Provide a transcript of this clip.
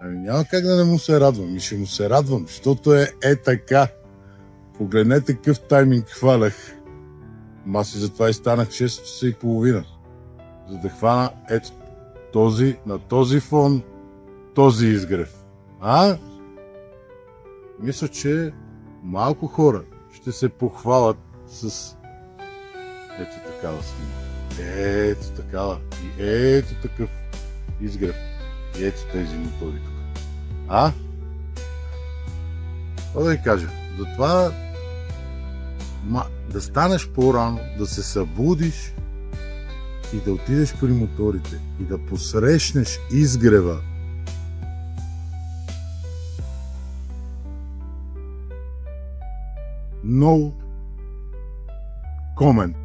Ами няма как да не му се радвам. И ще му се радвам, защото е така. Погледнете какъв тайминг хвалях. Аз и затова и станах 6 часа и половина. За да хвана ето този, на този фон, този изгрев. Мисля, че малко хора ще се похвалят с ето такава снимка. Ето такава. И ето такъв изгрев. И ето тези мотори тук. Това да ви кажа. Затова да станеш по-рано, да се събудиш и да отидеш при моторите и да посрещнеш изгрева. No comment.